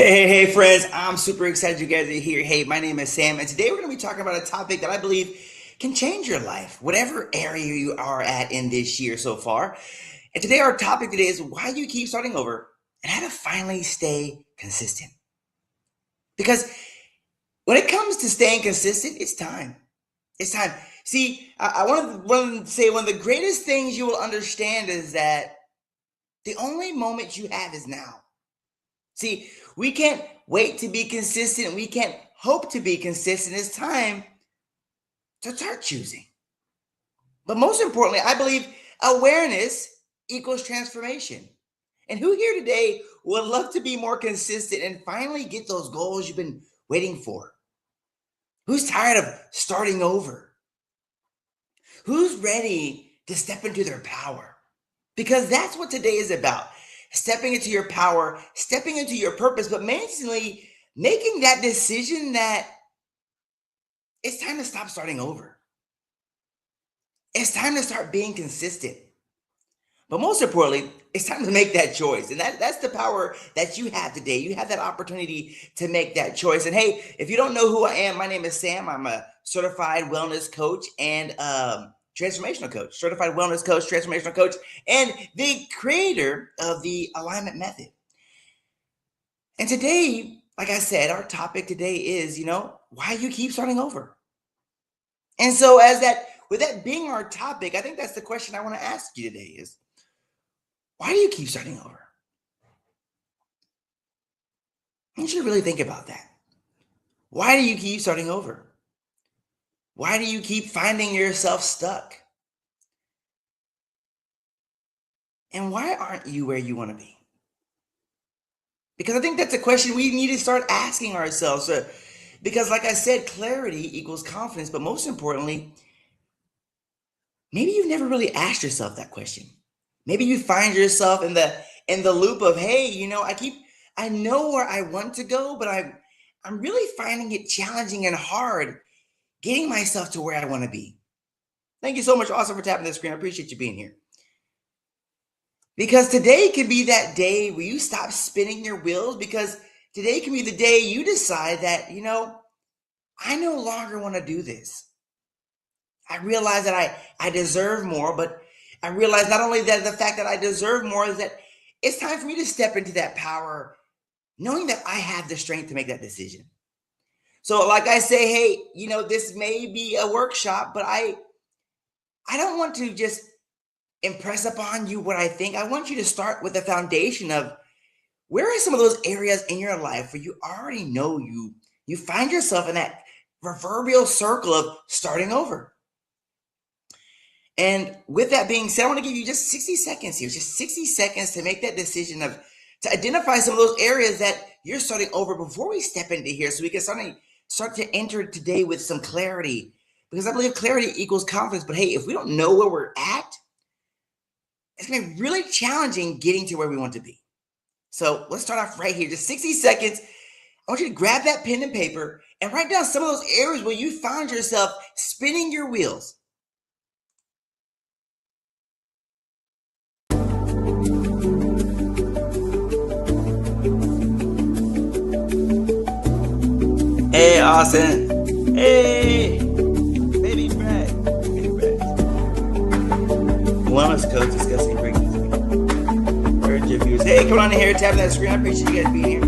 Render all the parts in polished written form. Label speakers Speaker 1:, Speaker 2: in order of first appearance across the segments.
Speaker 1: Hey, friends. I'm super excited you guys are here. Hey, my name is Sam, and today we're going to be talking about a topic that I believe can change your life, whatever area you are at in this year so far. And today, our topic today is why you keep starting over and how to finally stay consistent. Because when it comes to staying consistent, it's time. It's time. See, I want to say one of the greatest things you will understand is that the only moment you have is now. See, we can't wait to be consistent. We can't hope to be consistent. It's time to start choosing. But most importantly, I believe awareness equals transformation. And who here today would love to be more consistent and finally get those goals you've been waiting for? Who's tired of starting over? Who's ready to step into their power? Because that's what today is about. Stepping into your power, stepping into your purpose, but mainly making that decision that it's time to stop starting over. It's time to start being consistent. But most importantly, it's time to make that choice. And that's the power that you have today. You have that opportunity to make that choice. And hey, if you don't know who I am, my name is Sam. I'm a certified wellness coach and transformational coach, certified wellness coach, transformational coach, and the creator of the alignment method. And today, like I said, our topic today is, why you keep starting over. And so with that being our topic, I think that's the question I want to ask you today is, why do you keep starting over? You should really think about that. Why do you keep starting over? Why do you keep finding yourself stuck? And why aren't you where you want to be? Because I think that's a question we need to start asking ourselves. Because, like I said, clarity equals confidence. But most importantly, maybe you've never really asked yourself that question. Maybe you find yourself in the loop of, hey, I know where I want to go, but I'm really finding it challenging and hard getting myself to where I want to be. Thank you so much also for tapping the screen. I appreciate you being here. Because today could be that day where you stop spinning your wheels, because today can be the day you decide that, I no longer want to do this. I realize that I deserve more, but I realize not only that the fact that I deserve more is that it's time for me to step into that power, knowing that I have the strength to make that decision. So like I say, hey, this may be a workshop, but I don't want to just impress upon you what I think. I want you to start with the foundation of where are some of those areas in your life where you already know you find yourself in that proverbial circle of starting over. And with that being said, I want to give you just 60 seconds here, just 60 seconds to make that decision to identify some of those areas that you're starting over before we step into here, so we can start to enter today with some clarity. Because I believe clarity equals confidence. But hey, if we don't know where we're at, it's going to be really challenging getting to where we want to be. So let's start off right here. Just 60 seconds. I want you to grab that pen and paper and write down some of those areas where you found yourself spinning your wheels. Hey, Austin. Hey, baby Brad. Wellness coach discussing pregnancy. Urge your views. Hey, come on in here, tapping that screen. I appreciate you guys being here.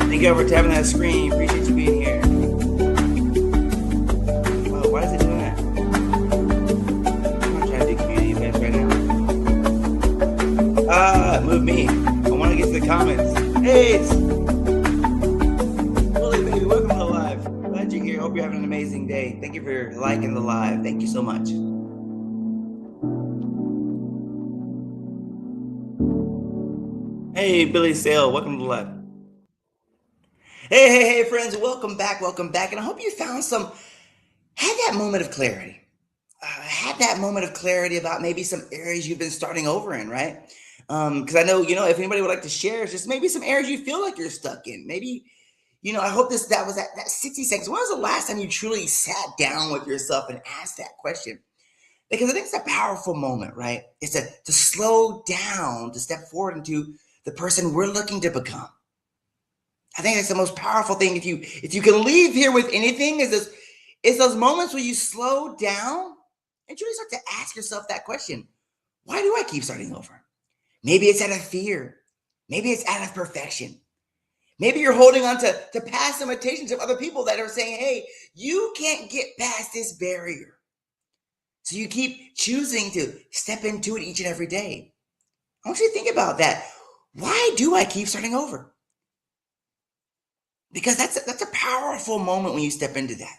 Speaker 1: Thank you for tapping that screen. Appreciate you being here. Well, why is it doing that? I'm not trying to do community events right now. Move me. I want to get to the comments. Hey, Willie, baby, welcome to the live. Glad you're here. Hope you're having an amazing day. Thank you for liking the live. Thank you so much. Hey, Billy Sale, welcome to the live. Hey, friends, welcome back. And I hope you had that moment of clarity. Had that moment of clarity about maybe some areas you've been starting over in, right? Because I know, if anybody would like to share, it's just maybe some areas you feel like you're stuck in. Maybe I hope that was that 60 seconds. When was the last time you truly sat down with yourself and asked that question? Because I think it's a powerful moment, right? It's to slow down, to step forward into the person we're looking to become. I think that's the most powerful thing. If you can leave here with anything, is those moments where you slow down and truly start to ask yourself that question: why do I keep starting over? Maybe it's out of fear. Maybe it's out of perfection. Maybe you're holding on to past imitations of other people that are saying, hey, you can't get past this barrier. So you keep choosing to step into it each and every day. I want you to think about that. Why do I keep starting over? Because that's a powerful moment when you step into that.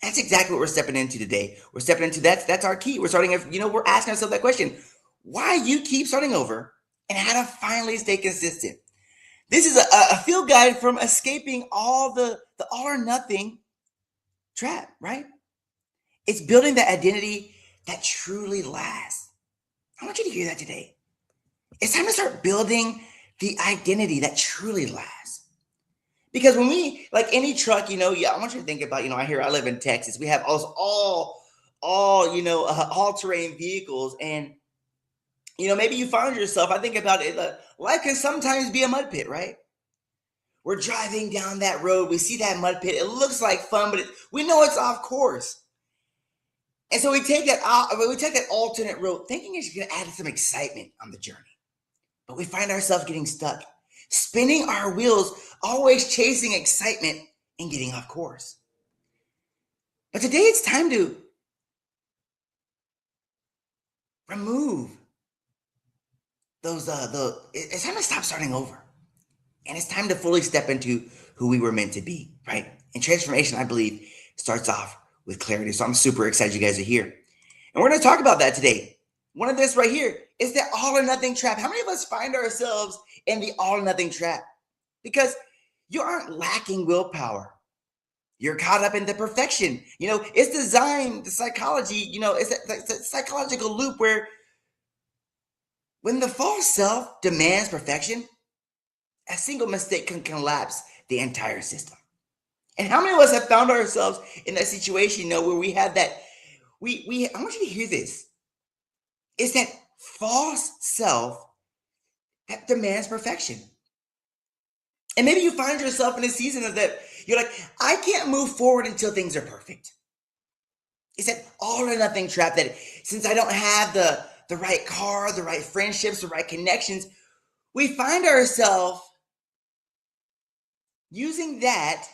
Speaker 1: That's exactly what we're stepping into today. We're stepping into that's our key. We're starting, we're asking ourselves that question. Why you keep starting over and how to finally stay consistent. This is a field guide from escaping the all or nothing trap, right? It's building the identity that truly lasts. I want you to hear that today. It's time to start building the identity that truly lasts. Because when we, like any truck, yeah, I want you to think about, I live in Texas. We have all terrain vehicles. And, maybe you found yourself, I think about it, life can sometimes be a mud pit, right? We're driving down that road. We see that mud pit. It looks like fun, but we know it's off course. And so we take that alternate road, thinking it's going to add some excitement on the journey. But we find ourselves getting stuck, spinning our wheels, always chasing excitement and getting off course. But today it's time to remove it's time to stop starting over. And it's time to fully step into who we were meant to be, right? And transformation, I believe, starts off with clarity. So I'm super excited you guys are here. And we're going to talk about that today. One of this right here is the all or nothing trap. How many of us find ourselves in the all or nothing trap? Because you aren't lacking willpower. You're caught up in the perfection. It's designed, the psychology, it's a psychological loop where when the false self demands perfection, a single mistake can collapse the entire system. And how many of us have found ourselves in that situation, where we have that, I want you to hear this. It's that false self that demands perfection. And maybe you find yourself in a season of that. You're like, I can't move forward until things are perfect. It's that all or nothing trap that since I don't have the right car, the right friendships, the right connections, we find ourselves using that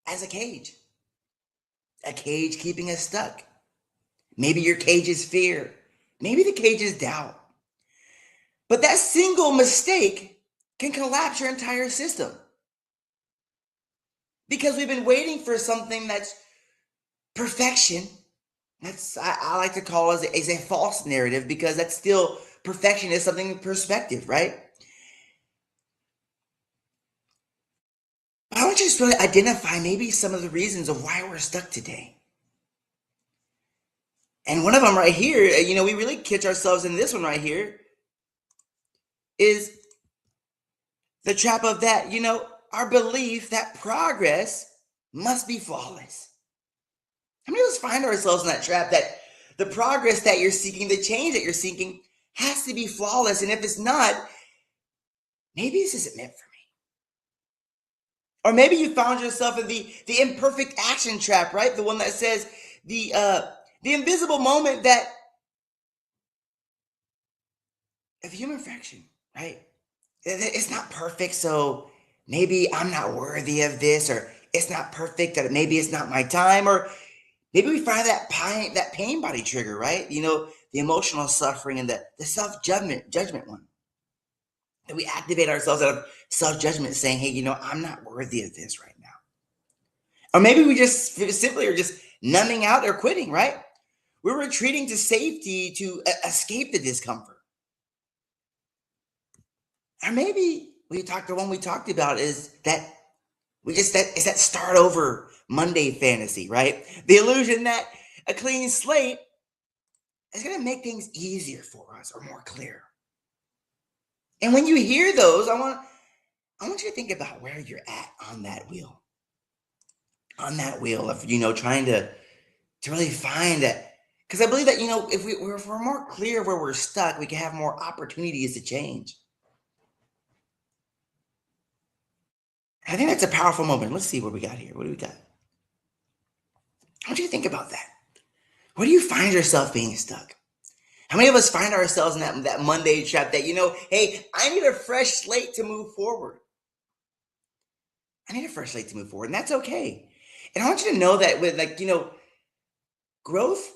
Speaker 1: as a cage keeping us stuck. Maybe your cage is fear. Maybe the cage is doubt. But that single mistake can collapse your entire system. Because we've been waiting for something that's perfection. I like to call it as a false narrative, because that's still, perfection is something in perspective, right? But I want you to just really identify maybe some of the reasons of why we're stuck today. And one of them right here, we really catch ourselves in this one right here, is the trap of that, our belief that progress must be flawless. How many of us find ourselves in that trap that the progress that you're seeking, the change that you're seeking, has to be flawless? And if it's not, maybe this isn't meant for me. Or maybe you found yourself in the imperfect action trap, right? The one that says the invisible moment that of human fraction, right? It's not perfect, so maybe I'm not worthy of this, or it's not perfect, that maybe it's not my time, or maybe we find that pain body trigger, right? The emotional suffering and the self-judgment one. That we activate ourselves out of self-judgment saying, hey, I'm not worthy of this right now. Or maybe we just simply are just numbing out or quitting, right? We're retreating to safety to escape the discomfort. Or maybe the one we talked about is that it's that start over Monday fantasy, right? The illusion that a clean slate is going to make things easier for us or more clear. And when you hear those, I want you to think about where you're at on that wheel of, trying to really find that. Because I believe that, if we're more clear where we're stuck, we can have more opportunities to change. I think that's a powerful moment. Let's see what we got here. What do we got? I want you to think about that. Where do you find yourself being stuck? How many of us find ourselves in that Monday trap that, hey, I need a fresh slate to move forward. I need a fresh slate to move forward, and that's okay. And I want you to know that with growth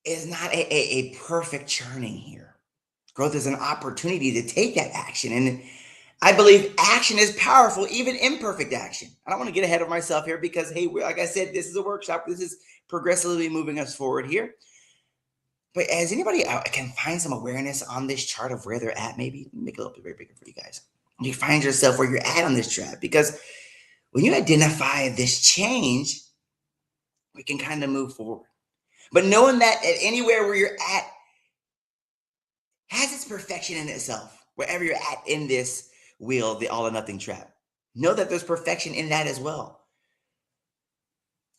Speaker 1: is not a perfect churning here. Growth is an opportunity to take that action. And I believe action is powerful, even imperfect action. I don't want to get ahead of myself here because, hey, like I said, this is a workshop. This is progressively moving us forward here. But as anybody can find some awareness on this chart of where they're at, maybe make it a little bit very bigger for you guys. You find yourself where you're at on this trap because when you identify this change, we can kind of move forward. But knowing that at anywhere where you're at has its perfection in itself, wherever you're at in this wheel, the all or nothing trap. Know that there's perfection in that as well.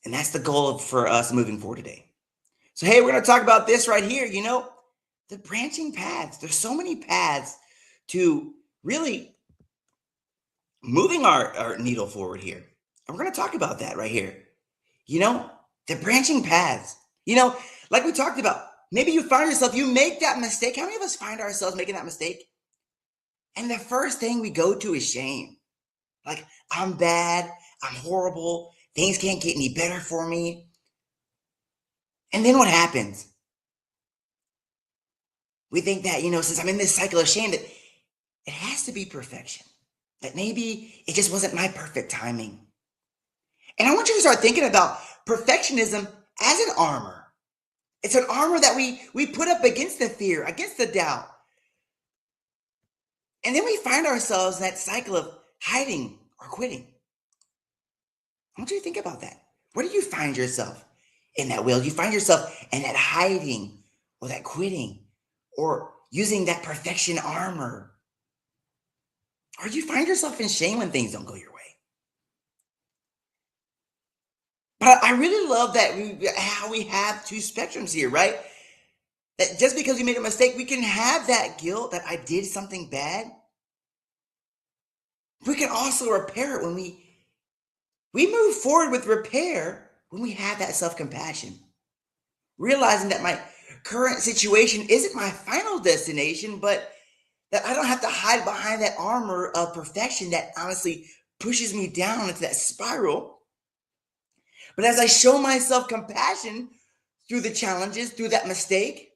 Speaker 1: And that's the goal for us moving forward today. So, hey, we're going to talk about this right here. The branching paths. There's so many paths to really moving our needle forward here. And we're going to talk about that right here. The branching paths. Like we talked about, maybe you find yourself, you make that mistake. How many of us find ourselves making that mistake? And the first thing we go to is shame. Like, I'm bad, I'm horrible, things can't get any better for me. And then what happens? We think that, since I'm in this cycle of shame, that it has to be perfection. That maybe it just wasn't my perfect timing. And I want you to start thinking about perfectionism as an armor. It's an armor that we put up against the fear, against the doubt. And then we find ourselves in that cycle of hiding or quitting. I want you to think about that. Where do you find yourself in that wheel? Do you find yourself in that hiding or that quitting or using that perfection armor? Or do you find yourself in shame when things don't go your way? But I really love that how we have two spectrums here, right? That just because we made a mistake, we can have that guilt that I did something bad. We can also repair it when we move forward with repair when we have that self-compassion. Realizing that my current situation isn't my final destination, but that I don't have to hide behind that armor of perfection that honestly pushes me down into that spiral. But as I show myself compassion through the challenges, through that mistake,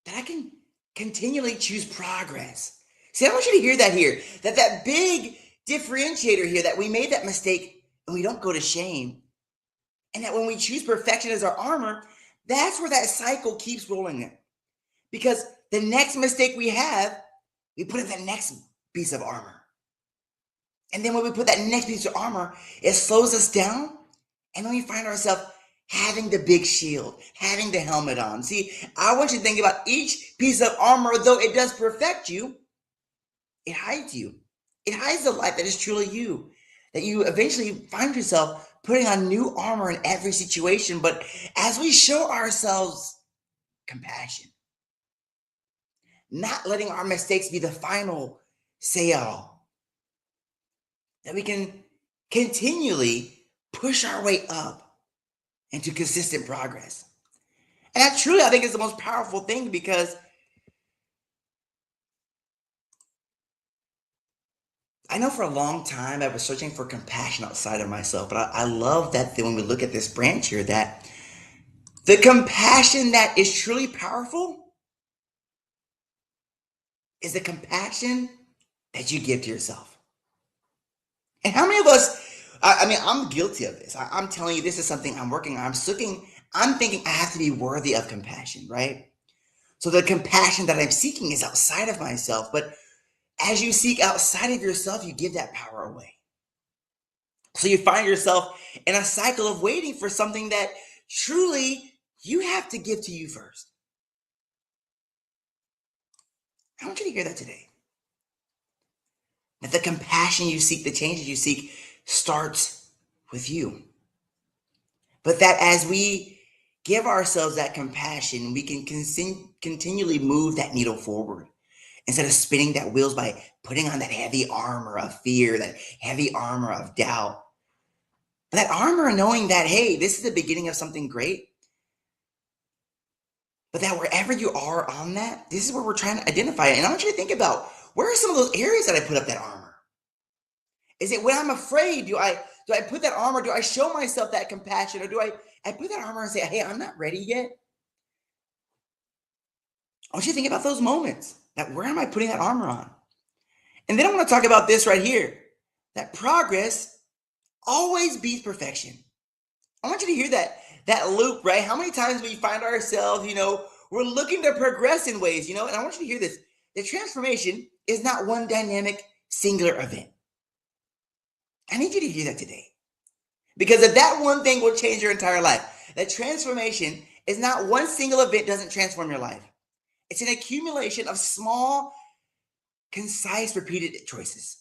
Speaker 1: that I can continually choose progress. See, I want you to hear that here, that big differentiator here, that we made that mistake and we don't go to shame. And that when we choose perfection as our armor, that's where that cycle keeps rolling in. Because the next mistake we have, we put in the next piece of armor. And then when we put that next piece of armor, it slows us down. And then we find ourselves having the big shield, having the helmet on. See, I want you to think about each piece of armor, though it does perfect you, it hides you. It hides the life that is truly you. That you eventually find yourself putting on new armor in every situation. But as we show ourselves compassion, not letting our mistakes be the final say all, that we can continually push our way up into consistent progress. And that truly, I think, is the most powerful thing because I know for a long time I was searching for compassion outside of myself, but I love that when we look at this branch here, that the compassion that is truly powerful is the compassion that you give to yourself. And how many of us, I mean, I'm guilty of this. I'm telling you, this is something I'm working on. I'm thinking I have to be worthy of compassion, right? So the compassion that I'm seeking is outside of myself. But as you seek outside of yourself, you give that power away. So you find yourself in a cycle of waiting for something that truly you have to give to you first. I want you to hear that today. That the compassion you seek, the changes you seek, starts with you. But that as we give ourselves that compassion, we can continually move that needle forward instead of spinning that wheels by putting on that heavy armor of fear, that heavy armor of doubt. That armor knowing that, hey, this is the beginning of something great. But that wherever you are on that, this is where we're trying to identify it. And I want you to think about, where are some of those areas that I put up that armor? Is it when I'm afraid? Do I put that armor? Do I show myself that compassion? Or do I put that armor and say, hey, I'm not ready yet? I want you to think about those moments. That where am I putting that armor on? And then I want to talk about this right here. That progress always beats perfection. I want you to hear that loop, right? How many times we find ourselves, we're looking to progress in ways, and I want you to hear this. The transformation is not one dynamic, singular event. I need you to hear that today. Because if that one thing will change your entire life, that transformation is not one single event doesn't transform your life. It's an accumulation of small, concise, repeated choices.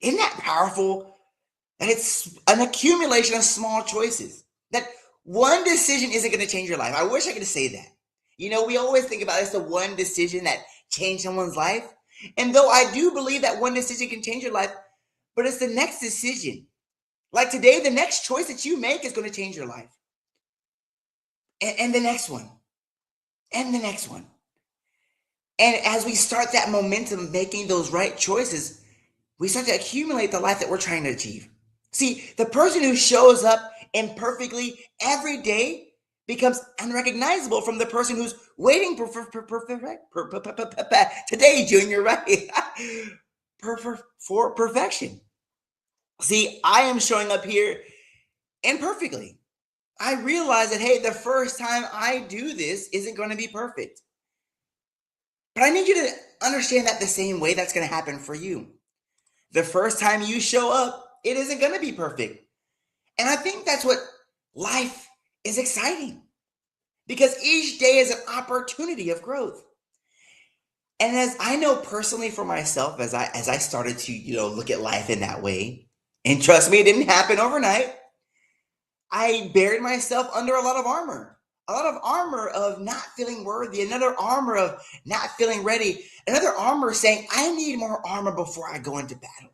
Speaker 1: Isn't that powerful? And it's an accumulation of small choices. That one decision isn't going to change your life. I wish I could say that. We always think about it's the one decision that changed someone's life. And though I do believe that one decision can change your life, but it's the next decision. Like today, the next choice that you make is going to change your life. And the next one. And the next one. And as we start that momentum making those right choices, we start to accumulate the life that we're trying to achieve. See, the person who shows up imperfectly every day becomes unrecognizable from the person who's waiting today, Junior, right? For perfection. See, I am showing up here imperfectly. I realize that, hey, the first time I do this isn't going to be perfect. But I need you to understand that the same way that's going to happen for you. The first time you show up, it isn't going to be perfect. And I think that's what life is exciting, because each day is an opportunity of growth. And as I know personally for myself, as I started to, look at life in that way, and trust me, it didn't happen overnight. I buried myself under a lot of armor. A lot of armor of not feeling worthy, another armor of not feeling ready, another armor saying, I need more armor before I go into battle.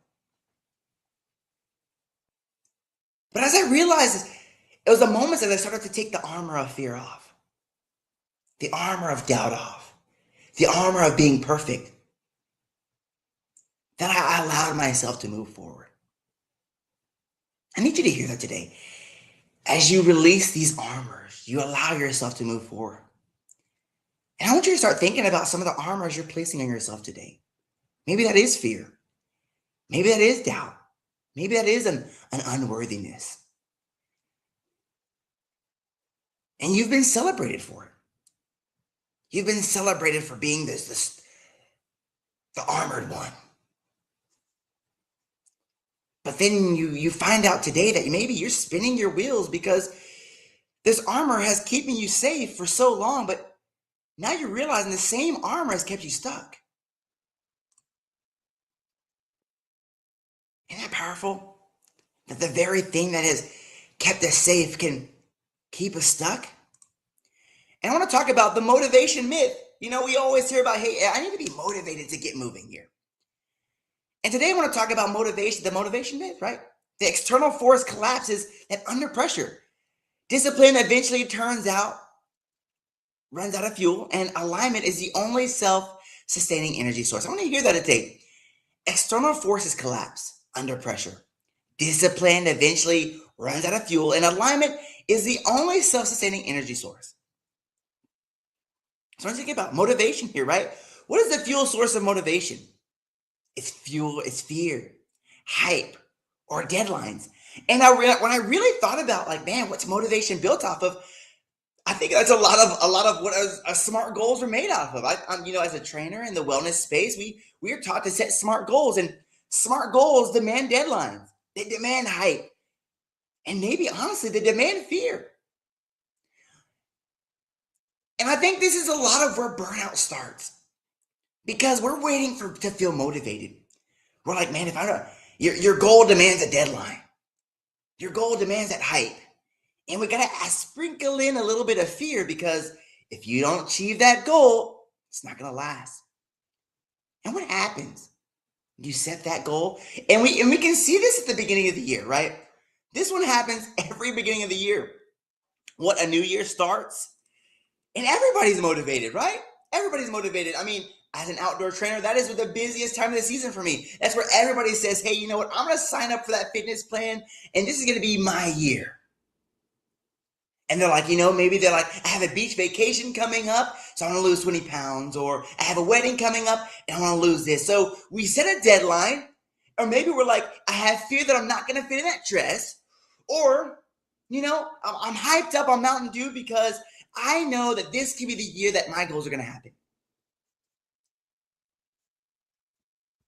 Speaker 1: But as I realized, it was the moments that I started to take the armor of fear off, the armor of doubt off, the armor of being perfect, that I allowed myself to move forward. I need you to hear that today. As you release these armors, you allow yourself to move forward. And I want you to start thinking about some of the armors you're placing on yourself today. Maybe that is fear. Maybe that is doubt. Maybe that is an unworthiness. And you've been celebrated for it. You've been celebrated for being the armored one. But then you find out today that maybe you're spinning your wheels because this armor has keeping you safe for so long, but now you're realizing the same armor has kept you stuck. Isn't that powerful? That the very thing that has kept us safe can keep us stuck? And I want to talk about the motivation myth. We always hear about, hey, I need to be motivated to get moving here. And today I want to talk about motivation, the motivation myth, right? The external force collapses and under pressure. Discipline eventually runs out of fuel, and alignment is the only self-sustaining energy source. I want to hear that today. External forces collapse under pressure. Discipline eventually runs out of fuel, and alignment is the only self-sustaining energy source. So I'm thinking about motivation here, right? What is the fuel source of motivation? It's fear, hype, or deadlines. And when I really thought about, like, man, what's motivation built off of? I think that's a lot of what smart goals are made off of. I'm, as a trainer in the wellness space, we are taught to set smart goals, and smart goals demand deadlines. They demand hype, and maybe honestly, they demand fear. And I think this is a lot of where burnout starts, because we're waiting to feel motivated. We're like, man, if I don't, your goal demands a deadline. Your goal demands that hype. And we got to sprinkle in a little bit of fear, because if you don't achieve that goal, it's not going to last. And what happens? You set that goal, and we can see this at the beginning of the year, right? This one happens every beginning of the year. What, a new year starts, and everybody's motivated, right? Everybody's motivated. I mean, as an outdoor trainer, that is the busiest time of the season for me. That's where everybody says, hey, you know what? I'm going to sign up for that fitness plan, and this is going to be my year. And they're like, maybe they're like, I have a beach vacation coming up, so I want to lose 20 pounds. Or I have a wedding coming up, and I want to lose this. So we set a deadline. Or maybe we're like, I have fear that I'm not going to fit in that dress. Or, I'm hyped up on Mountain Dew because I know that this could be the year that my goals are going to happen.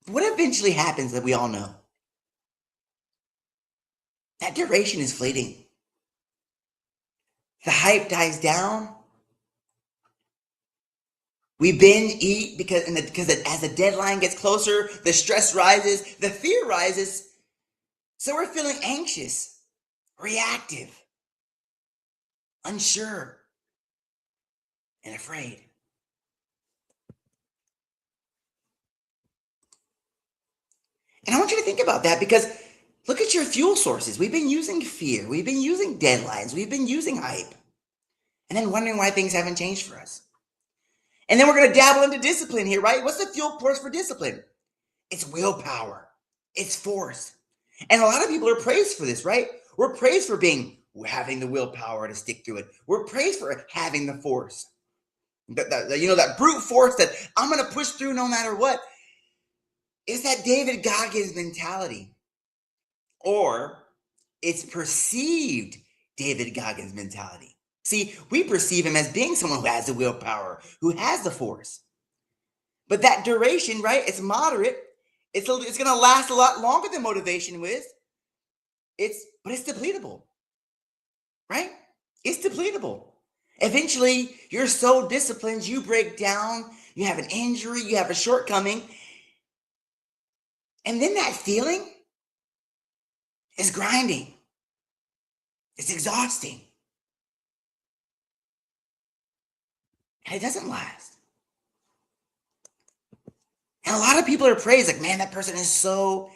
Speaker 1: What eventually happens that we all know? That duration is fleeting. The hype dies down. We binge eat because as the deadline gets closer, the stress rises, the fear rises. So we're feeling anxious, reactive, unsure, and afraid. And I want you to think about that, because look at your fuel sources. We've been using fear. We've been using deadlines. We've been using hype. And then wondering why things haven't changed for us. And then we're going to dabble into discipline here, right? What's the fuel source for discipline? It's willpower. It's force. And a lot of people are praised for this, right? We're praised for having the willpower to stick through it. We're praised for having the force. That brute force that I'm going to push through no matter what. Is that David Goggins mentality? Or it's perceived David Goggins mentality. See, we perceive him as being someone who has the willpower, who has the force. But that duration, right, it's moderate. It's going to last a lot longer than motivation with. But it's depletable, right? It's depletable. Eventually, you're so disciplined, you break down, you have an injury, you have a shortcoming. And then that feeling is grinding. It's exhausting. And it doesn't last. And a lot of people are praised, like, man, that person is so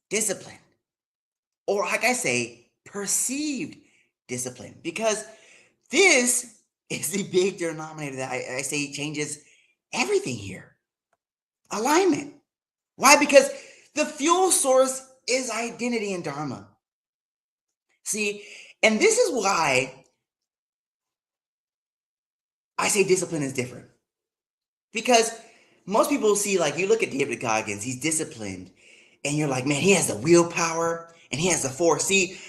Speaker 1: disciplined. Or like I say, perceived discipline. Because this is the big denominator that I say changes everything here. Alignment. Why? Because the fuel source is identity and dharma. See, and this is why I say discipline is different. Because most people see, like, you look at David Goggins, he's disciplined, and you're like, man, he has the willpower and he has the force. See,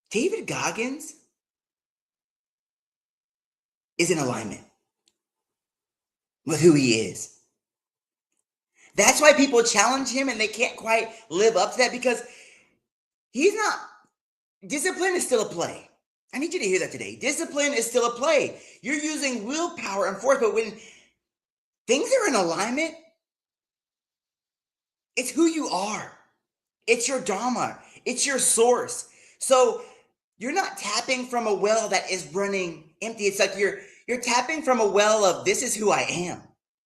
Speaker 1: David Goggins is in alignment with who he is. That's why people challenge him and they can't quite live up to that, because he's not. Discipline is still a play. I need you to hear that today. Discipline is still a play. You're using willpower and force, but when things are in alignment, it's who you are. It's your dharma. It's your source. So you're not tapping from a well that is running empty. It's like you're tapping from a well of, this is who I am.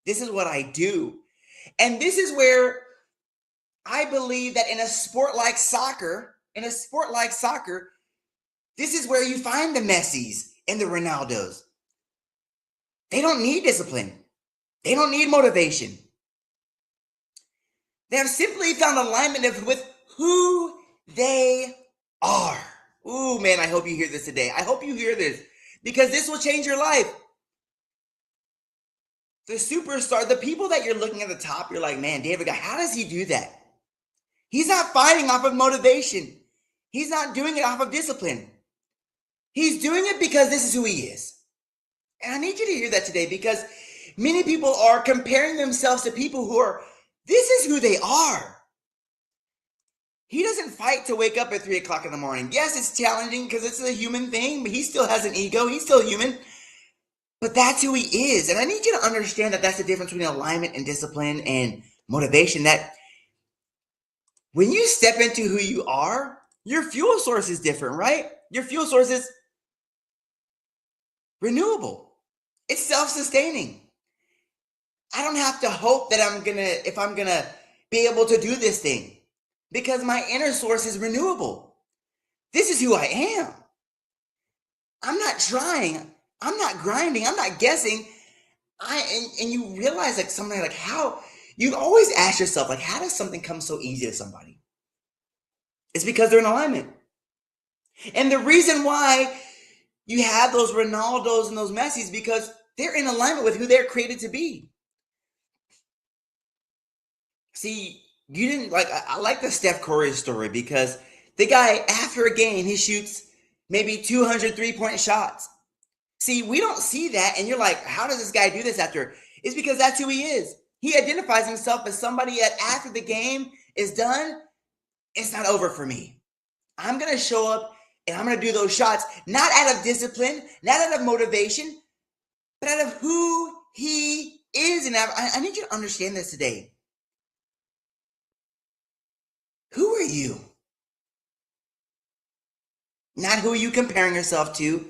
Speaker 1: This is what I do. And this is where I believe that in a sport like soccer, this is where you find the Messis and the Ronaldos. They don't need discipline. They don't need motivation. They have simply found alignment with who they are. Ooh, man, I hope you hear this today. I hope you hear this, because this will change your life. The superstar, the people that you're looking at the top, you're like, man, David, how does he do that? He's not fighting off of motivation. He's not doing it off of discipline. He's doing it because this is who he is. And I need you to hear that today, because many people are comparing themselves to people who are, this is who they are. He doesn't fight to wake up at 3 o'clock in the morning. Yes, it's challenging because it's a human thing, but he still has an ego. He's still human. But that's who he is. And I need you to understand that that's the difference between alignment and discipline and motivation, that when you step into who you are, your fuel source is different, right? Your fuel source is renewable. It's self-sustaining. I don't have to hope that if I'm gonna be able to do this thing, because my inner source is renewable. This is who I am. I'm not trying. I'm not grinding. I'm not guessing. And you realize like something like how you always ask yourself like how does something come so easy to somebody? It's because they're in alignment. And the reason why you have those Ronaldos and those Messis because they're in alignment with who they're created to be. See, you didn't like I like the Steph Curry story because the guy after a game he shoots maybe 200 3-point shots. See, we don't see that, and you're like, how does this guy do this after? It's because that's who he is. He identifies himself as somebody that after the game is done, it's not over for me. I'm going to show up and I'm going to do those shots, not out of discipline, not out of motivation, but out of who he is. And I need you to understand this today. Who are you? Not who are you comparing yourself to,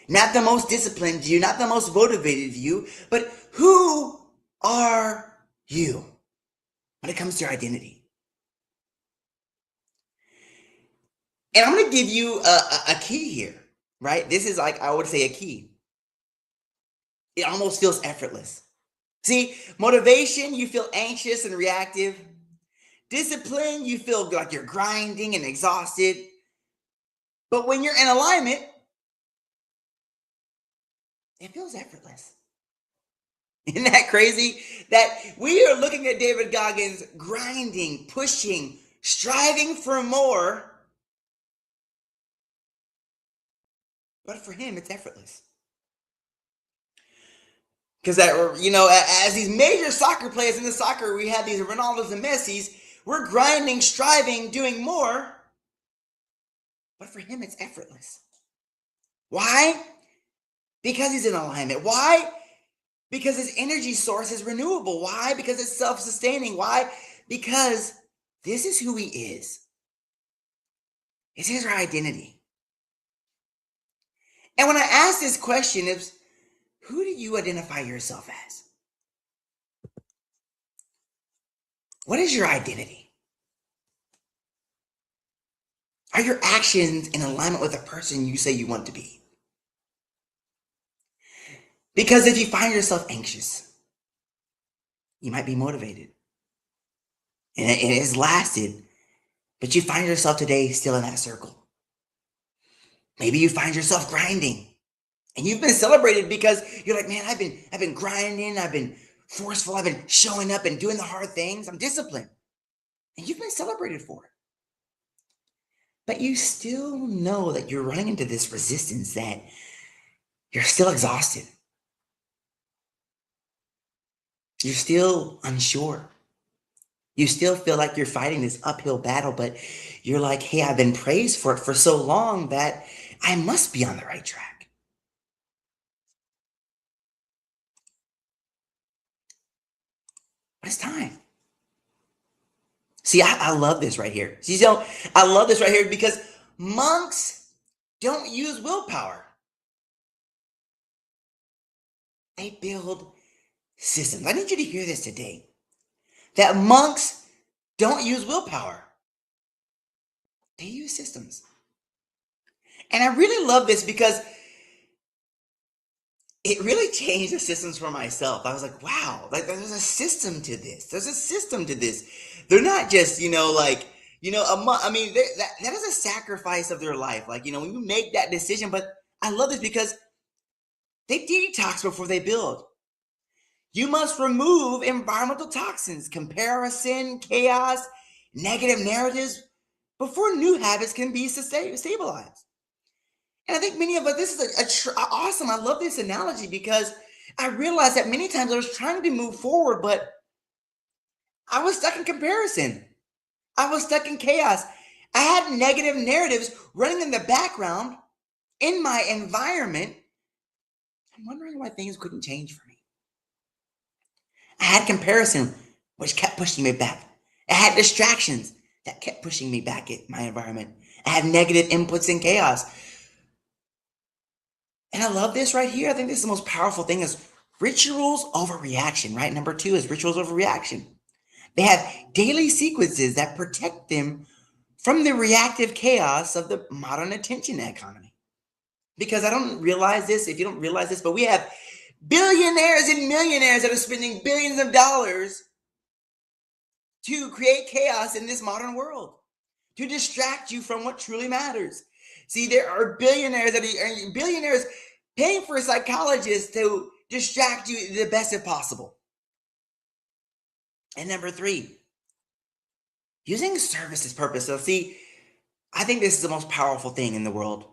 Speaker 1: not the most disciplined you, not the most motivated you, but who are you when it comes to your identity? And I'm going to give you a key here, right? This is like, I would say a key. It almost feels effortless. See, motivation, you feel anxious and reactive. Discipline, you feel like you're grinding and exhausted. But when you're in alignment, it feels effortless. Isn't that crazy? That we are looking at David Goggins grinding, pushing, striving for more. But for him, it's effortless. Because as these major soccer players in the soccer, we have these Ronaldos and Messis. We're grinding, striving, doing more. But for him, it's effortless. Why? Because he's in alignment. Why? Because his energy source is renewable. Why? Because it's self-sustaining. Why? Because this is who he is. It's his identity. And when I ask this question, it's who do you identify yourself as? What is your identity? Are your actions in alignment with the person you say you want to be? Because if you find yourself anxious, you might be motivated. And it has lasted, but you find yourself today still in that circle. Maybe you find yourself grinding. And you've been celebrated because you're like, man, I've been grinding, I've been forceful, I've been showing up and doing the hard things. I'm disciplined. And you've been celebrated for it. But you still know that you're running into this resistance, that you're still exhausted. You're still unsure. You still feel like you're fighting this uphill battle, but you're like, hey, I've been praised for it for so long that I must be on the right track. But it's time. See, I love this right here. See, so I love this right here because monks don't use willpower. They build systems. I need you to hear this today. That monks don't use willpower. They use systems. And I really love this because it really changed the systems for myself. I was like, wow, like there's a system to this. There's a system to this. They're not just, a month. I mean, that is a sacrifice of their life. Like, when you make that decision, but I love this because they detox before they build. You must remove environmental toxins, comparison, chaos, negative narratives before new habits can be stabilized. And I think many of us, this is awesome. I love this analogy because I realized that many times I was trying to move forward, but I was stuck in comparison. I was stuck in chaos. I had negative narratives running in the background in my environment. I'm wondering why things couldn't change for me. I had comparison which kept pushing me back. I had distractions that kept pushing me back in my environment. I had negative inputs and chaos. And I love this right here. I think this is the most powerful thing is rituals over reaction, right? Number two is rituals over reaction. They have daily sequences that protect them from the reactive chaos of the modern attention economy. Because I don't realize this, if you don't realize this, but we have billionaires and millionaires that are spending billions of dollars to create chaos in this modern world, to distract you from what truly matters. See, there are billionaires paying for psychologists to distract you the best if possible. And number three, using service as purpose. So see, I think this is the most powerful thing in the world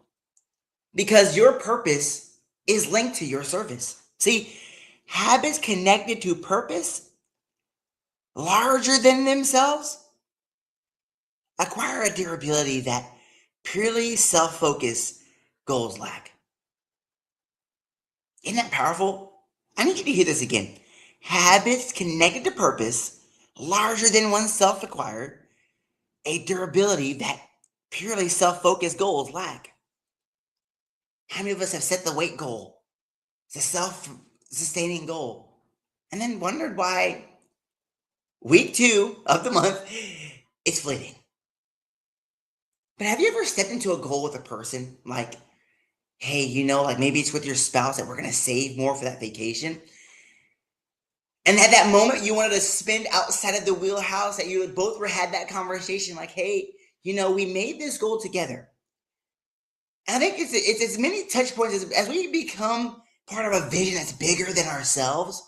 Speaker 1: because your purpose is linked to your service. See, habits connected to purpose larger than themselves acquire a durability that purely self-focused goals lack. Isn't that powerful? I need you to hear this again. Habits connected to purpose larger than oneself acquire a durability that purely self-focused goals lack. How many of us have set the weight goal? It's a self-sustaining goal. And then wondered why week 2 of the month, it's fleeting. But have you ever stepped into a goal with a person like, hey, like maybe it's with your spouse that we're going to save more for that vacation? And at that moment, you wanted to spend outside of the wheelhouse that you both had that conversation like, hey, we made this goal together. And I think it's as many touch points as we become part of a vision that's bigger than ourselves.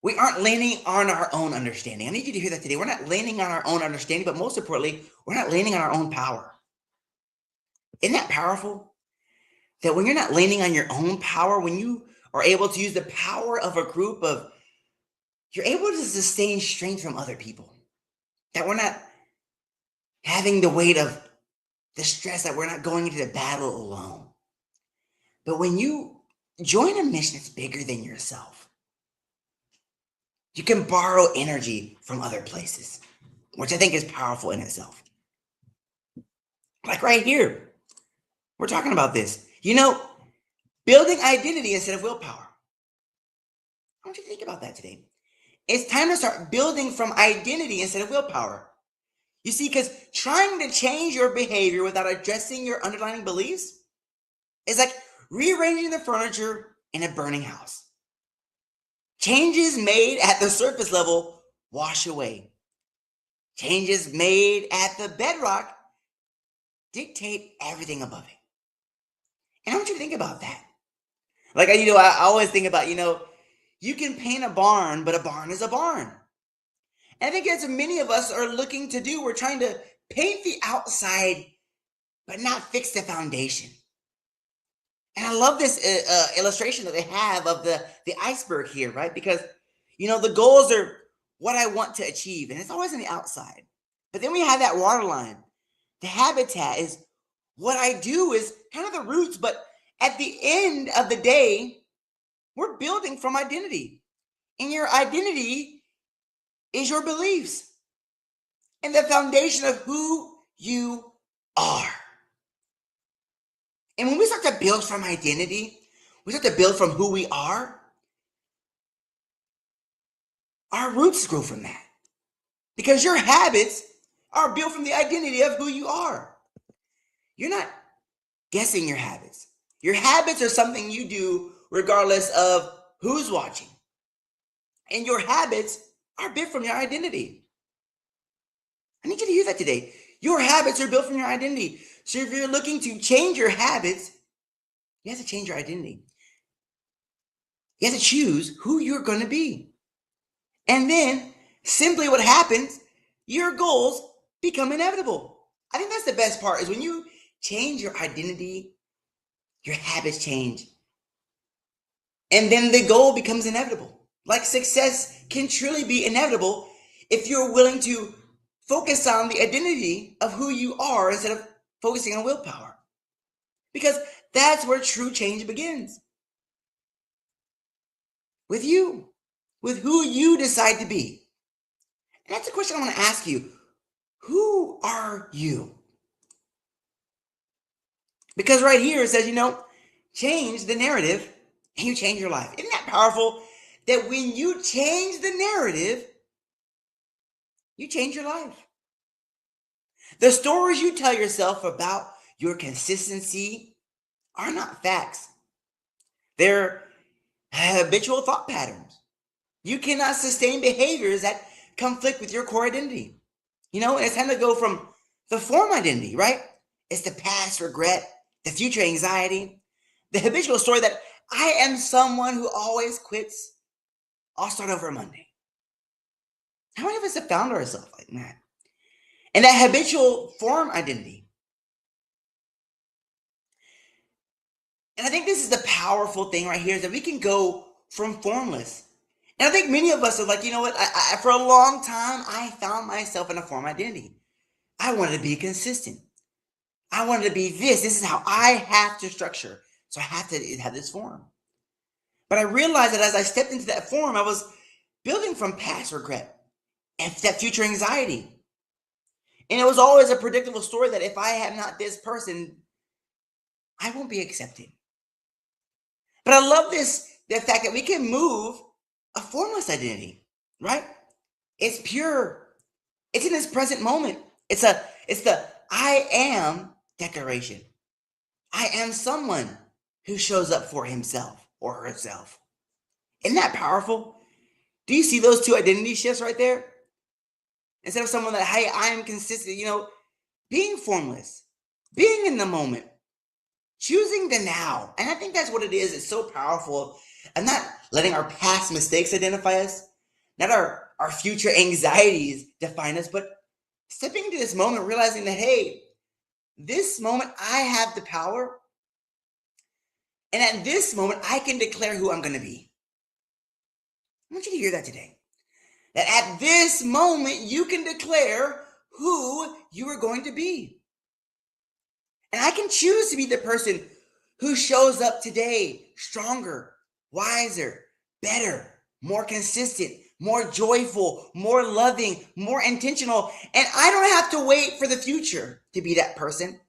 Speaker 1: We aren't leaning on our own understanding. I need you to hear that today. We're not leaning on our own understanding, but most importantly, we're not leaning on our own power. Isn't that powerful? That when you're not leaning on your own power, when you are able to use the power of a group of, you're able to sustain strength from other people. That we're not having the weight of the stress, that we're not going into the battle alone. But when you join a mission that's bigger than yourself, you can borrow energy from other places, which I think is powerful in itself. Like right here, we're talking about this. Building identity instead of willpower. I want you to think about that today. It's time to start building from identity instead of willpower. You see, because trying to change your behavior without addressing your underlying beliefs is like rearranging the furniture in a burning house. Changes made at the surface level wash away. Changes made at the bedrock dictate everything above it. And I want you to think about that. Like, I always think about, you can paint a barn, but a barn is a barn. And I think as many of us are looking to do, we're trying to paint the outside, but not fix the foundation. And I love this illustration that they have of the iceberg here, right? Because, the goals are what I want to achieve, and it's always on the outside. But then we have that water line. The habitat is what I do is kind of the roots, but at the end of the day, we're building from identity. And your identity is your beliefs and the foundation of who you are. And when we start to build from identity, we start to build from who we are, our roots grow from that. Because your habits are built from the identity of who you are. You're not guessing your habits. Your habits are something you do regardless of who's watching. And your habits are built from your identity. I need you to hear that today. Your habits are built from your identity. So if you're looking to change your habits, you have to change your identity. You have to choose who you're going to be. And then simply what happens, your goals become inevitable. I think that's the best part is when you change your identity, your habits change. And then the goal becomes inevitable. Like success can truly be inevitable if you're willing to focus on the identity of who you are instead of focusing on willpower. Because that's where true change begins. With you, with who you decide to be. And that's a question I want to ask you. Who are you? Because right here it says, change the narrative and you change your life. Isn't that powerful? That when you change the narrative, you change your life. The stories you tell yourself about your consistency are not facts. They're habitual thought patterns. You cannot sustain behaviors that conflict with your core identity. And it's time to go from the form identity, right? It's the past regret, the future anxiety, the habitual story that I am someone who always quits. I'll start over Monday. How many of us have found ourselves like that? And that habitual form identity. And I think this is the powerful thing right here is that we can go from formless. And I think many of us are like, you know what? For a long time, I found myself in a form identity. I wanted to be consistent. I wanted to be this. This is how I have to structure. So I have to have this form. But I realized that as I stepped into that form, I was building from past regret and that future anxiety. And it was always a predictable story that if I am not this person, I won't be accepted. But I love the fact that we can move a formless identity, right? It's pure. It's in this present moment. It's the I am declaration. I am someone who shows up for himself or herself. Isn't that powerful? Do you see those two identity shifts right there? Instead of someone that, hey, I am consistent, being formless, being in the moment, choosing the now. And I think that's what it is. It's so powerful. And not letting our past mistakes identify us, not our future anxieties define us, but stepping into this moment, realizing that, hey, this moment I have the power. And at this moment, I can declare who I'm going to be. I want you to hear that today. That at this moment, you can declare who you are going to be. And I can choose to be the person who shows up today stronger, wiser, better, more consistent, more joyful, more loving, more intentional. And I don't have to wait for the future to be that person.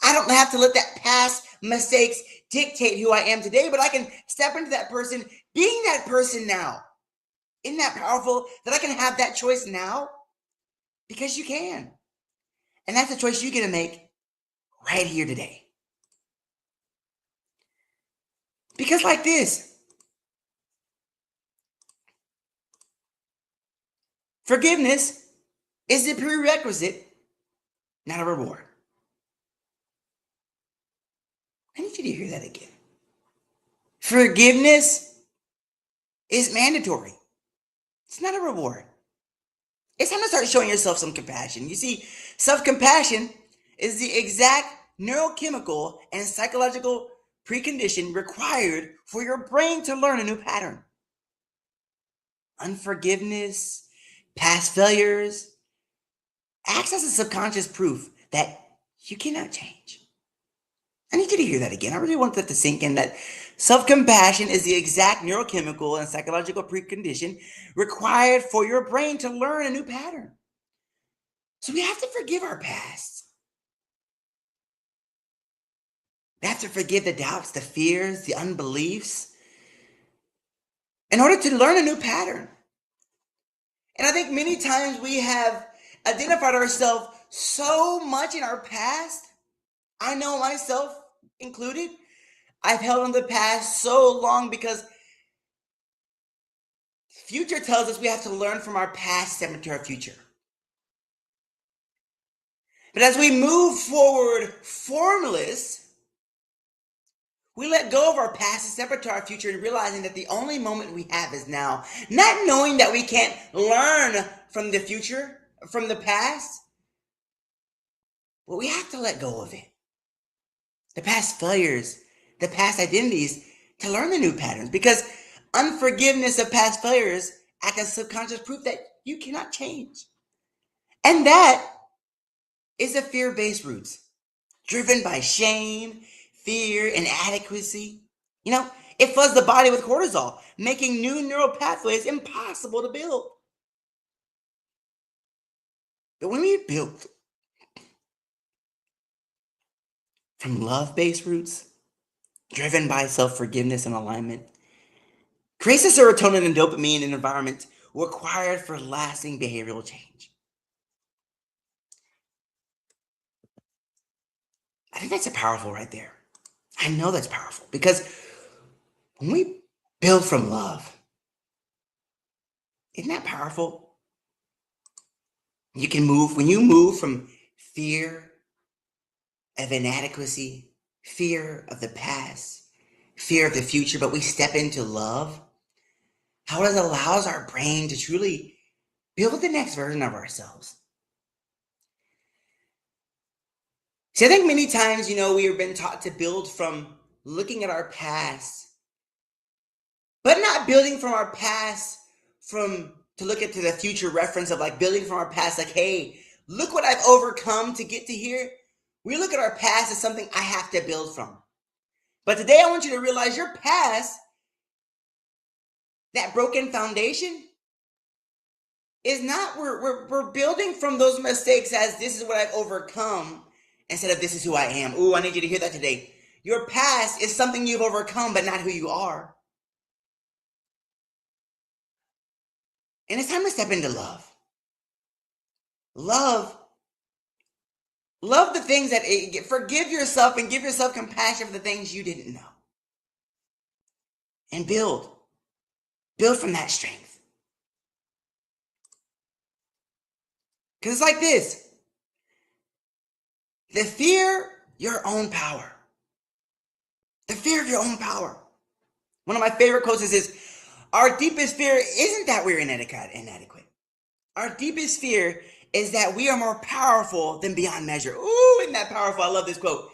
Speaker 1: I don't have to let that past mistakes dictate who I am today, but I can step into that person, being that person now. Isn't that powerful that I can have that choice now? Because you can. And that's a choice you get to make right here today. Because like this, forgiveness is the prerequisite, not a reward. I need you to hear that again. Forgiveness is mandatory. It's not a reward. It's time to start showing yourself some compassion. You see, self-compassion is the exact neurochemical and psychological precondition required for your brain to learn a new pattern. Unforgiveness, past failures, acts as a subconscious proof that you cannot change. I need you to hear that again. I really want that to sink in, that self-compassion is the exact neurochemical and psychological precondition required for your brain to learn a new pattern. So we have to forgive our past. We have to forgive the doubts, the fears, the unbeliefs in order to learn a new pattern. And I think many times we have identified ourselves so much in our past. I know myself included. I've held on the past so long because future tells us we have to learn from our past, step into our future. But as we move forward formless, we let go of our past and step into our future and realizing that the only moment we have is now. Not knowing that we can't learn from the future, from the past, but we have to let go of it. The past failures, the past identities, to learn the new patterns. Because unforgiveness of past failures act as subconscious proof that you cannot change. And that is a fear-based roots, driven by shame, fear, inadequacy. It floods the body with cortisol, making new neural pathways impossible to build. But when we build from love based roots, driven by self forgiveness and alignment, creates the serotonin and dopamine in environment required for lasting behavioral change. I think that's a powerful right there. I know that's powerful because when we build from love, isn't that powerful? When you move from fear of inadequacy, fear of the past, fear of the future, but we step into love, how it allows our brain to truly build the next version of ourselves. See, I think many times, we have been taught to build from looking at our past, but not building from our past from to look at to the future reference of like building from our past, like, hey, look what I've overcome to get to here. We look at our past as something I have to build from. But today I want you to realize your past, that broken foundation, is not, we're building from those mistakes as this is what I've overcome instead of this is who I am. Ooh, I need you to hear that today. Your past is something you've overcome, but not who you are. And it's time to step into love. Love. Love the things that, forgive yourself and give yourself compassion for the things you didn't know. And build. Build from that strength. Because it's like this. The fear your own power. The fear of your own power. One of my favorite quotes is this: our deepest fear isn't that we're inadequate. Our deepest fear is that we are more powerful than beyond measure. Ooh, isn't that powerful? I love this quote.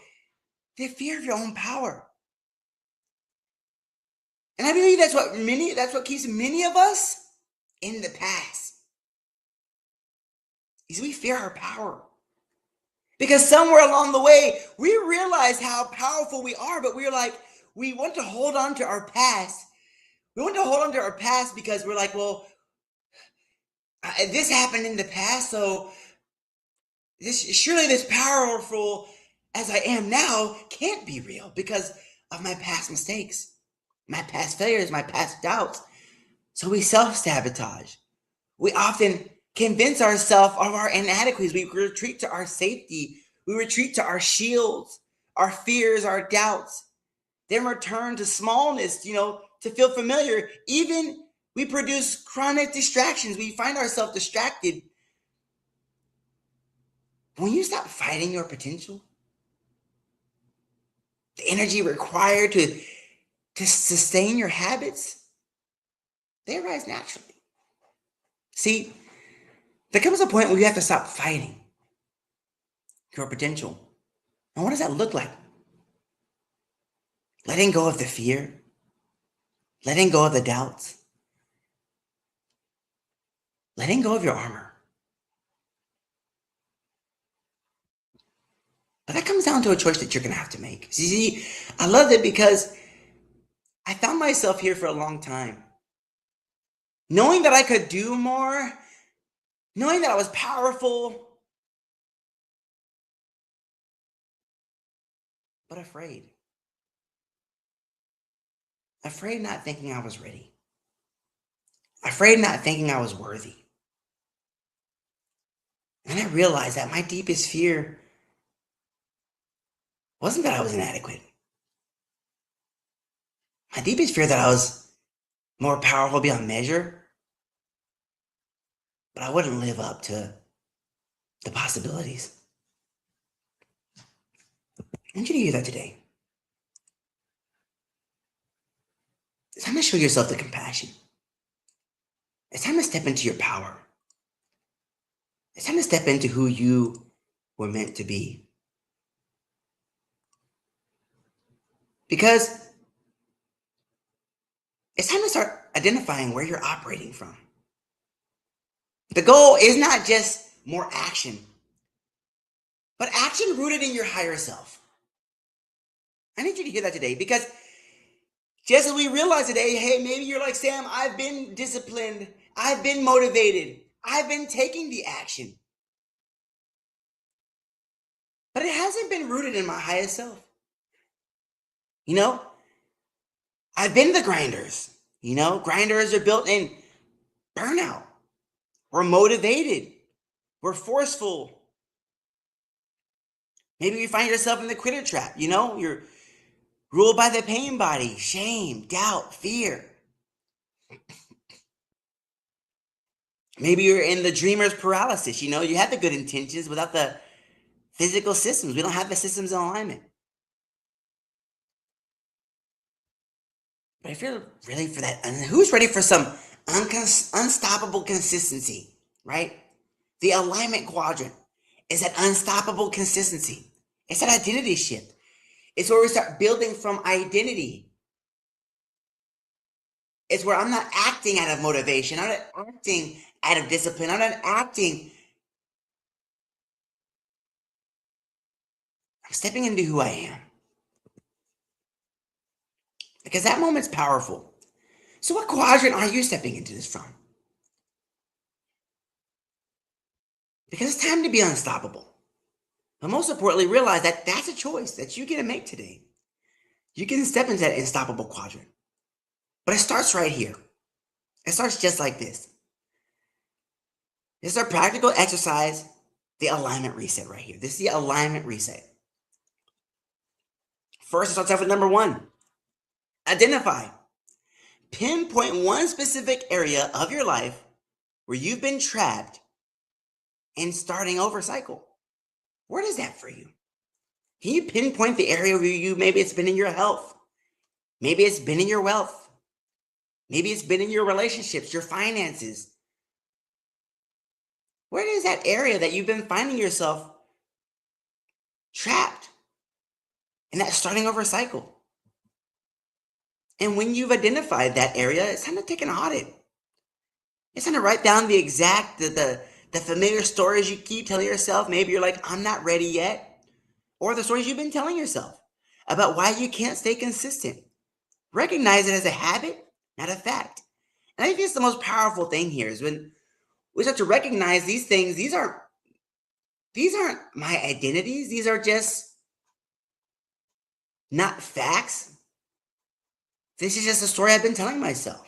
Speaker 1: The fear of your own power. And I believe that's what keeps many of us in the past. Is we fear our power. Because somewhere along the way, we realize how powerful we are, but we want to hold on to our past. We want to hold on to our past because we're like, well, this happened in the past, so surely this powerful as I am now can't be real because of my past mistakes, my past failures, my past doubts. So we self-sabotage. We often convince ourselves of our inadequacies. We retreat to our safety. We retreat to our shields, our fears, our doubts. Then return to smallness, to feel familiar. Even we produce chronic distractions. We find ourselves distracted. When you stop fighting your potential, the energy required to sustain your habits, they arise naturally. See, there comes a point where you have to stop fighting your potential. And what does that look like? Letting go of the fear, letting go of the doubts, letting go of your armor. But that comes down to a choice that you're going to have to make. See, I love it because I found myself here for a long time. Knowing that I could do more, knowing that I was powerful, but afraid. Afraid not thinking I was ready. Afraid not thinking I was worthy. And I realized that my deepest fear wasn't that I was inadequate. My deepest fear that I was more powerful beyond measure, but I wouldn't live up to the possibilities. I want you to hear that today. It's time to show yourself the compassion. It's time to step into your power. It's time to step into who you were meant to be. Because it's time to start identifying where you're operating from. The goal is not just more action, but action rooted in your higher self. I need you to hear that today because Just as we realize today, hey, maybe you're like, Sam, I've been disciplined, I've been motivated, I've been taking the action, but it hasn't been rooted in my highest self. You know, I've been the grinders. Grinders are built in burnout. We're motivated. We're forceful. Maybe you find yourself in the quitter trap. You're ruled by the pain body, shame, doubt, fear. Maybe you're in the dreamer's paralysis. You have the good intentions without the physical systems. We don't have the systems in alignment. But if you're ready for that, who's ready for some unstoppable consistency, right? The alignment quadrant is that unstoppable consistency. It's that identity shift. It's where we start building from identity. It's where I'm not acting out of motivation. I'm not acting out of discipline. I'm not acting. I'm stepping into who I am. Because that moment's powerful. So, what quadrant are you stepping into this from? Because it's time to be unstoppable. But most importantly, realize that that's a choice that you get to make today. You can step into that unstoppable quadrant. But it starts right here. It starts just like this. This is our practical exercise, the alignment reset right here. This is the alignment reset. First, it starts off with number one. Identify. Pinpoint one specific area of your life where you've been trapped in starting over cycle. What is that for you? Can you pinpoint the area where maybe it's been in your health? Maybe it's been in your wealth. Maybe it's been in your relationships, your finances. Where is that area that you've been finding yourself trapped in that starting over cycle? And when you've identified that area, it's time to take an audit. It's time to write down the familiar stories you keep telling yourself. Maybe you're like, I'm not ready yet. Or the stories you've been telling yourself about why you can't stay consistent. Recognize it as a habit, not a fact. And I think it's the most powerful thing here is when we start to recognize these things. These aren't my identities. These are just not facts. This is just a story I've been telling myself.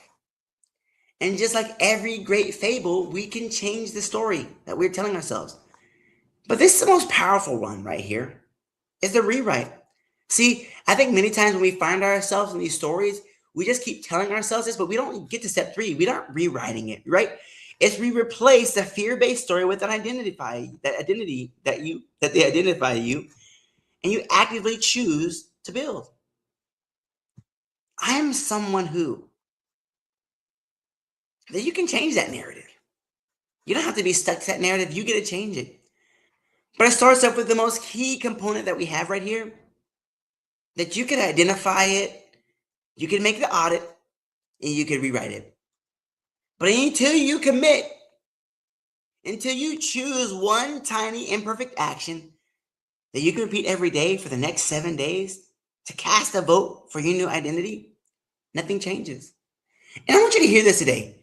Speaker 1: And just like every great fable, we can change the story that we're telling ourselves. But this is the most powerful one right here, is the rewrite. See, I think many times when we find ourselves in these stories, we just keep telling ourselves this, but we don't get to step three. We aren't rewriting it, right? It's we replace the fear-based story with an identity that they identify you, and you actively choose to build. I'm someone who. Then you can change that narrative. You don't have to be stuck to that narrative. You get to change it. But it starts off with the most key component that we have right here, that you can identify it, you can make the audit, and you can rewrite it. But until you commit, until you choose one tiny imperfect action that you can repeat every day for the next 7 days to cast a vote for your new identity, nothing changes. And I want you to hear this today.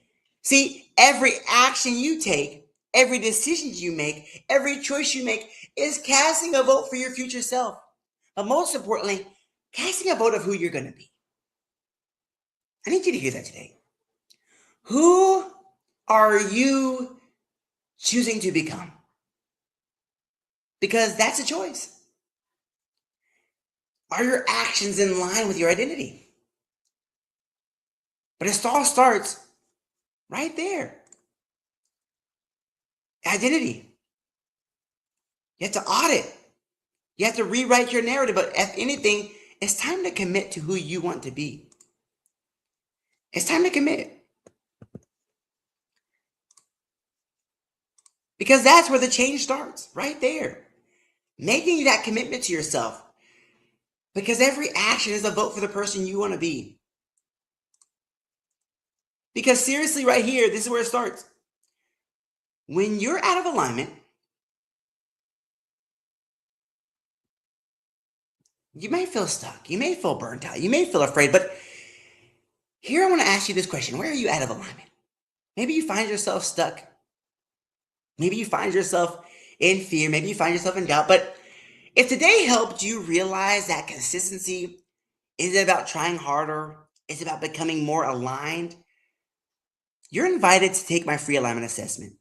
Speaker 1: See, every action you take, every decision you make, every choice you make is casting a vote for your future self. But most importantly, casting a vote of who you're going to be. I need you to hear that today. Who are you choosing to become? Because that's a choice. Are your actions in line with your identity? But it all starts right there. Identity. You have to audit. You have to rewrite your narrative. But if anything, it's time to commit to who you want to be. It's time to commit. Because that's where the change starts, right there. Making that commitment to yourself. Because every action is a vote for the person you want to be. Because seriously, right here, this is where it starts. When you're out of alignment, you may feel stuck. You may feel burnt out. You may feel afraid. But Here I want to ask you this question. Where are you out of alignment? Maybe you find yourself stuck. Maybe you find yourself in fear. Maybe you find yourself in doubt. But if today helped you realize that consistency isn't about trying harder, it's about becoming more aligned, you're invited to take my free alignment assessment.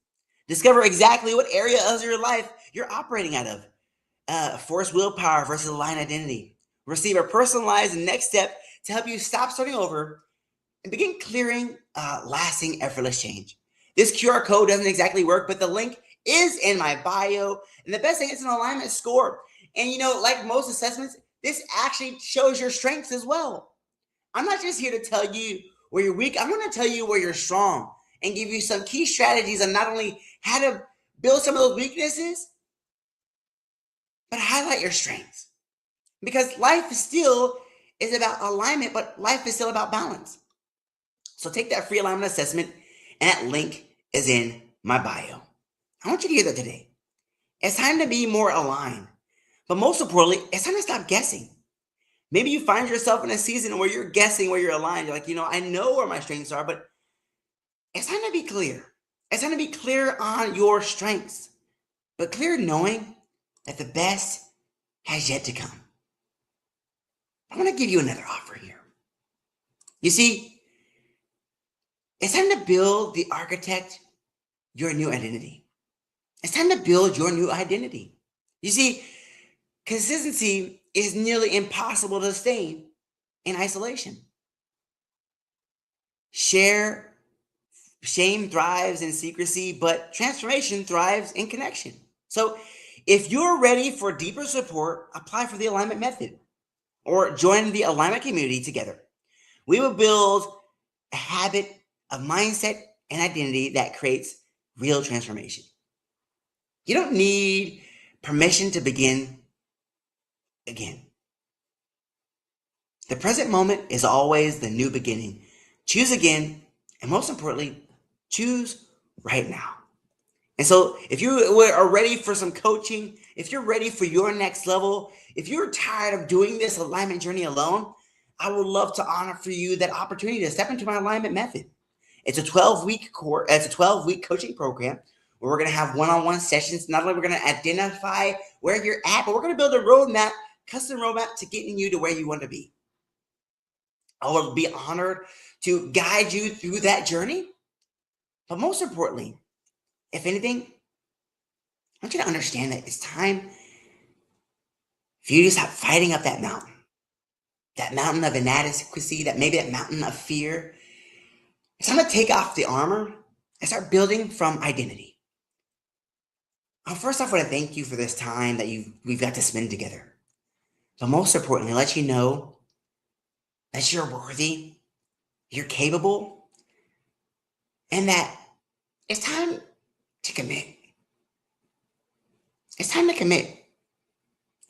Speaker 1: Discover exactly what area of your life you're operating out of. Forced willpower versus aligned identity. Receive a personalized next step to help you stop starting over and begin clearing lasting, effortless change. This QR code doesn't exactly work, but the link is in my bio. And the best thing, it's an alignment score. And like most assessments, this actually shows your strengths as well. I'm not just here to tell you where you're weak, I'm going to tell you where you're strong and give you some key strategies on not only how to build some of those weaknesses, but highlight your strengths. Because life still is about alignment, but life is still about balance. So take that free alignment assessment, and that link is in my bio. I want you to hear that today. It's time to be more aligned. But most importantly, it's time to stop guessing. Maybe you find yourself in a season where you're guessing where you're aligned. You're like, I know where my strengths are, but it's time to be clear. It's time to be clear on your strengths, but clear knowing that the best has yet to come. I want to give you another offer here. You see, it's time to build the architect your new identity. It's time to build your new identity. You see, consistency is nearly impossible to sustain in isolation. Share Shame thrives in secrecy, but transformation thrives in connection. So, if you're ready for deeper support, apply for the alignment method or join the alignment community together. We will build a habit of mindset and identity that creates real transformation. You don't need permission to begin again. The present moment is always the new beginning. Choose again, and most importantly, choose right now. And so, if you are ready for some coaching, if you're ready for your next level, if you're tired of doing this alignment journey alone, I would love to honor for you that opportunity to step into my alignment method. It's a 12-week course, it's a 12-week coaching program where we're going to have one-on-one sessions. Not only we're going to identify where you're at, but we're going to build a roadmap, custom roadmap to getting you to where you want to be. I will be honored to guide you through that journey. But most importantly, if anything, I want you to understand that it's time for you to stop fighting up that mountain of inadequacy, that mountain of fear. It's time to take off the armor and start building from identity. First off, I want to thank you for this time that we've got to spend together. But most importantly, let you know that you're worthy, you're capable, and that it's time to commit. It's time to commit.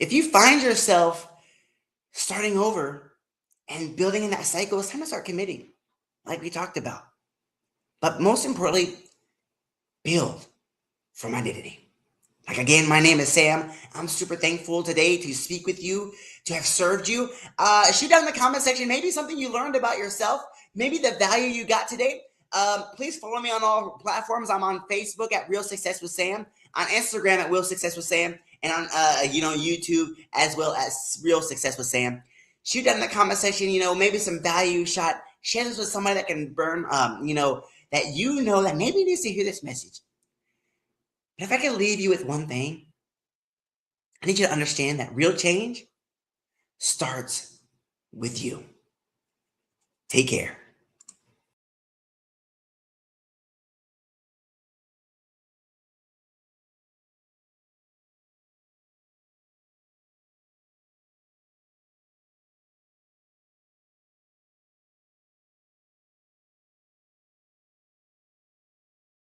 Speaker 1: If you find yourself starting over and building in that cycle, it's time to start committing, like we talked about. But most importantly, build from identity. Like again, my name is Sam. I'm super thankful today to speak with you, to have served you. Shoot down in the comment section, maybe something you learned about yourself, maybe the value you got today. Please follow me on all platforms. I'm on Facebook at Real Success with Sam, on Instagram at Real Success with Sam, and on YouTube as well as Real Success with Sam. Shoot down in the comment section, maybe some value shot. Share this with somebody that can burn, that maybe needs to hear this message. And if I can leave you with one thing, I need you to understand that real change starts with you. Take care.